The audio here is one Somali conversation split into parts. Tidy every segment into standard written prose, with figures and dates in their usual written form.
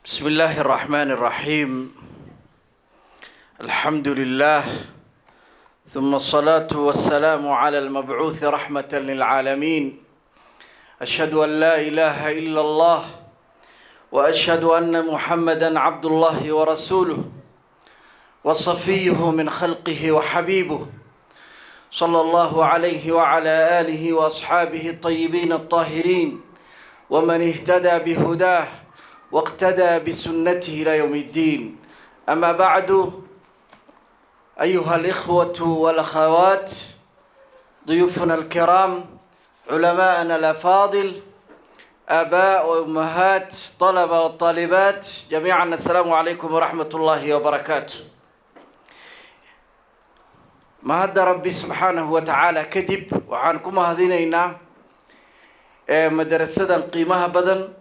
بسم الله الرحمن الرحيم. الحمد لله ثم الصلاة والسلام على المبعوث رحمة للعالمين. أشهد أن لا إله إلا الله وأشهد أن محمدًا عبد الله ورسوله وصفيه من خلقه وحبيبه صلى الله عليه وعلى آله وأصحابه الطيبين الطاهرين ومن اهتدى بهداه واقتدى بسنته إلى يوم الدين. أما بعد، أيها الإخوة والأخوات، ضيوفنا الكرام، علماءنا الأفاضل، آباء وأمهات، طلبة والطالبات جميعا، السلام عليكم ورحمة الله وبركاته. ما هذا ربي سبحانه وتعالى كذب وعنكم هذينينا مدرسة قيمها بدن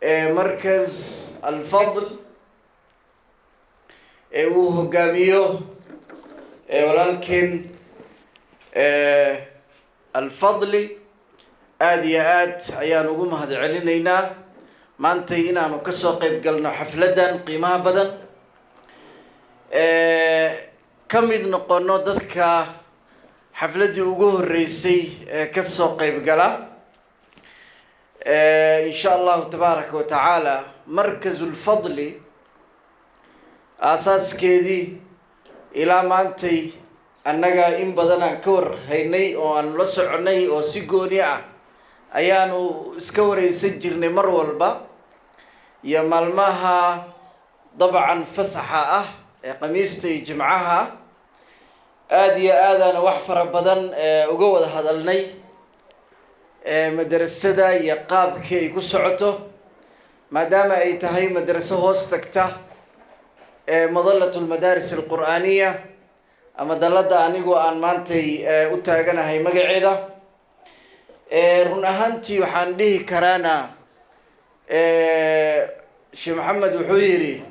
مركز الفضل وهجاميو ولكن الفضل آديات أيان وجوم هذا علينا ما انتهينا نكسر قيب قلنا حفلة قيمها بدن كم إذ نقولنا ذلك حفلة وجوه الرئيسي كسر قيب قلا إن شاء الله تبارك وتعالى. مركز الفضل أساس كذي إلى ما أنتي أننا إن بدنا كور هيني أو أن لسعني أو سجونيا أيانو سكور يسجلني مرولبا يا ملمها طبعا فسحة قميصتي جمعها آدي آذان وحفر بدن وجود هذا الني مدرسة يقاب كي كسعته ما دام أي تهي مدرسة هوستكته مظلة المدارس القرآنية أما دلدا أنيقو أن مانتي أتاقنا هاي مقعدة رنهانتي وحانديه كرانا شي محمد وحويري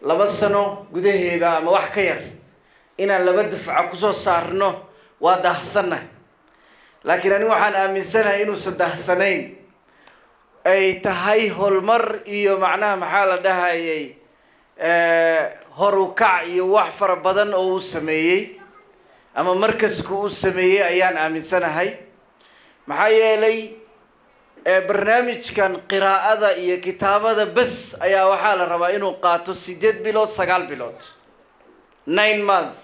لبسنو قده إذا ما وحكير إنا لبدفع كسو صارنو وادهسنه، لكن أنا وحن آمن سنة إنه سده سنين أي تهي هالمر إيو معناها محالة ده أي هروكع يوحفر بدن أو سمية أما مركز كو سمية أيان آمن سنة هاي محايا لي برنامج كان قراءة إيا كتابة بس أيا وحالة ربا إنه قاتو 8 بلوت 9 بلوت 9 months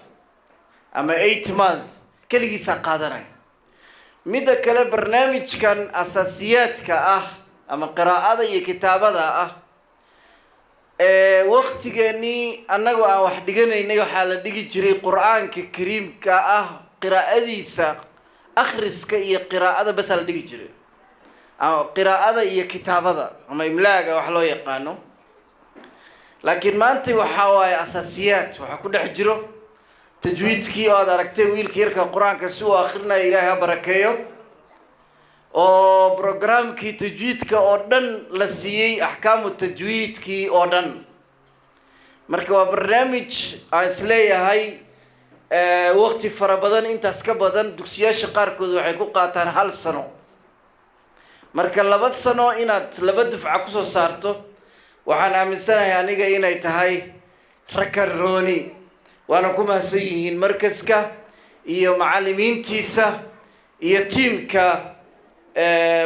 أما 8 months كلي ساقادنا ميدا كلا برنامج كان أساسيات كأه أما قراءة إيا كتابة وقت جاني أنا واحد جاني إنه حالة ديجي جري قرآن كريم كأه قراءة ديسا أخرس كأي قراءة بس على ديجي جري أو قراءة إيا كتابة أما إملاء وحلو يقانو، لكن ما أنت وحواي أساسيات وحكون حجرو تجويد كي أو دركتي ويل كيرك القرآن كسوة آخرنا إلهها بركيو أو برنامج كي تجويد كأردن لسيء أحكام التجويد كي أردن مركب برنامج أصلية هاي وقت فربضان أنت أسكبضان دكسيا شقار كذو حيكون قاتان هال سنة مركب لبد سنة إن لبد دفع كسو صارته وحنا من سنة يعني جاينا يتهاي ركروني وأنا كم سيئين مركز كا إيو معلمين تيسا إيو تيم كا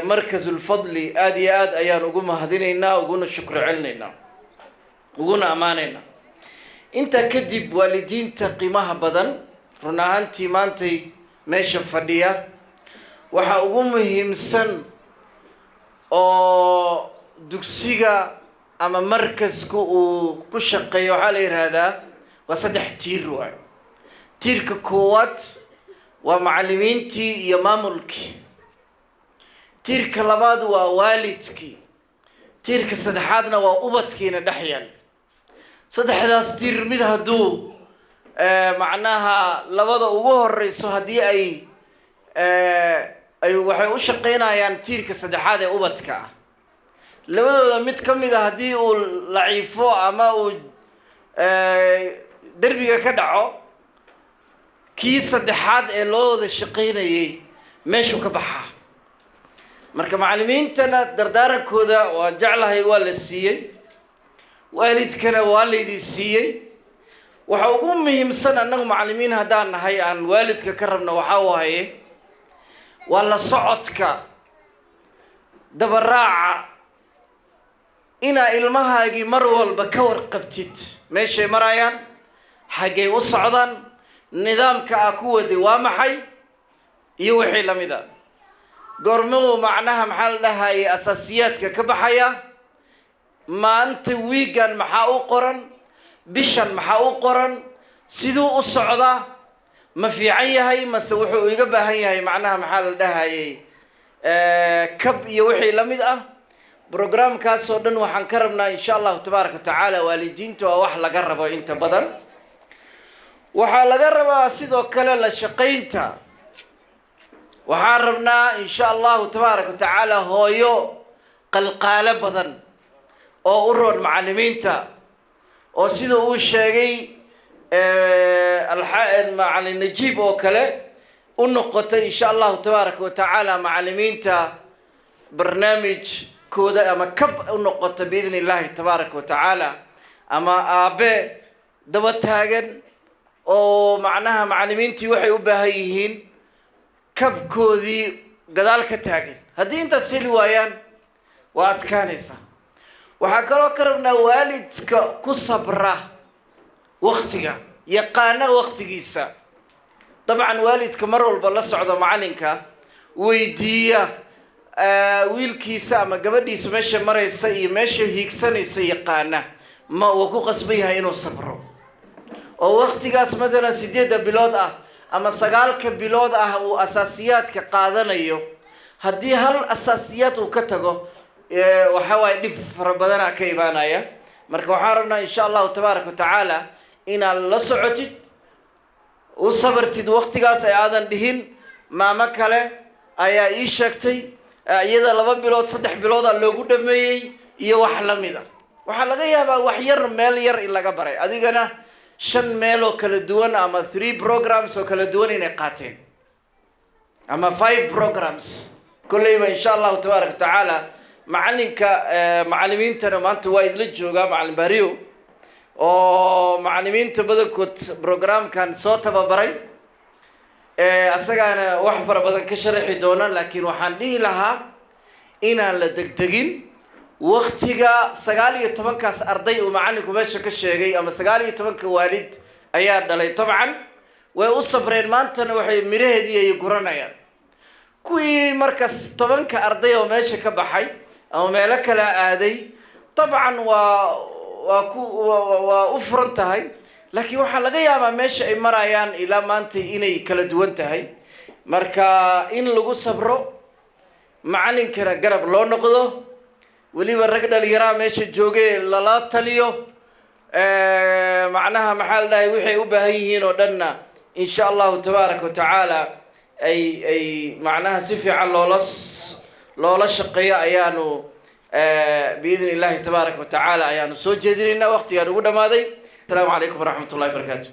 مركز الفضل آدي أيان وقوم هذينينا وقونا الشكر علينا وقونا أمانينا. أنت كدب والدين تقيمها بدن رناهانتي مانتي ماشي فردية وحاقومهم سن أو دكسيغا أما مركز كو شقيو عليه هذا وصدح تير واي تير كقوات ومعلمين تي يماملك تير كلاباد ووالدك تير كصدحاتنا وأبتكي ندحيان صدح داس تير مده دو معناها لبدا ugu horeyso hadii ay waxay u shaqeynayaan tiirka saddexaad ee ubadka ah labadooda mid kamid ah hadii uu laciifo ama uu دربيga ka dhaco kii saddexaad ee loo wada shaqeynayay meeshu ka baxa marka macallimiintana dardaarankooda waa jeclahay waa la siiyey waalidkana waa laydin siiyey waxa ugu muhiimsan annagu macallimiin haddaan nahay aan waalidka ka rabno waxaa waaye waa la socodka dabaraaca inaa ilmahaagii mar walba ka warqabtid meeshay marayaan xaggay u socdaan nidaamka aa ku waday waa maxay iyo wixii la mid a goormuu macnaha maxaa la dhahaye asaasiyaadka ka baxaya maanta wiigan maxaa u qoran bishan maxaa u qoran siduu u socdaa ma fiican yahay mase wuxuu iga baahan yahay macnaha maxaa la dhahaye kab iyo wixii la mid ah programkaasoo dhan waxaan ka rabnaa insha allahu tabaaraka watacaala waalidiinta waa wax laga rabo inta badan waxaa laga rabaa sidoo kale la shaqaynta waxaan rabnaa insha allahu tabaaraka watacaala hooyo qalqaalo badan oo u roon macallimiinta oo sida uu sheegay macallin najiib oo kale u noqotay insha allahu tabaaraka watacaala macallimiinta barnaamijkooda ama kab u noqota biidn illahi tabaaraka watacaala ama aabe daba taagan oo macnaha macallimiintii waxay u baahan yihiin kabkoodii gadaal ka taagan haddii intaas heli waayaan waa adkaanaysaa waxaa kaloo ka rabnaa waalidka ku sabra waktiga yaqaana waktigiisa dabcan waalidka mar walba la socdo macallinka weydiiya wiilkiisa ama gabadhiisa meesha maraysa iyo meesha hiigsanaysa yaqaana ma uu ku qasban yahay inuu sabro oo waktigaas matalan 8 bilood ah ama 9 bilood ah uu asaasiyaadka qaadanayo haddii hal asaasiyaad uu ka tago waxa waaye dhib fara badan ka imaanaya marka waxaan rabnaa insha allahu tabaaraka watacaala inaad la socotid u sabartid waqtigaas ay aadan dhihin maamo kale ayaa ii sheegtay iyada 2 bilood 3 bilood loogu dhameeyay iyo wax la mid ah waxa laga yaabaa wax yar meel yar in laga baray adigana 5 meel oo kala duwan ama 3 programs oo kala duwan inay qaateen ama 5 programs kullayba insha allahu tabaaraka watacaala macallinka macallimiintana maanta waa idla joogaa macallin Bariyo oo macallimiinta badankood programkan soo tababaray asagana wax fara badan ka sharaxi doonaan laakiin waxaan dhihi lahaa inaan la degdegin waqtiga 19kaas arday uu macallinku meesha ka sheegay ama 19ka waalid ayaa dhalay tabcan way u sabreen maantana waxay miraheedii ay guranayaan kuwii markaas 10ka arday oo meesha ka baxay ama meelo kala aaday tabcan waa u furan tahay laakiin waxa laga yaabaa meesha ay marayaan ilaa maanta inay kala duwan tahay marka in lagu sabro macallinkana garab loo noqdo waliba rag dhalinyaro meesha joogay lala taliyo macnaha maxaa la dhahay waxay u baahan yihiin oo dhanna insha allahu tabaaraka watacaala ay macnaha si fiican loola shaqeeyo ayaanu biidn illahi tabaaraka watacaala ayaanu soo jeedinaynaa waqtigaan ugu dhamaaday السلام عليكم ورحمة الله وبركاته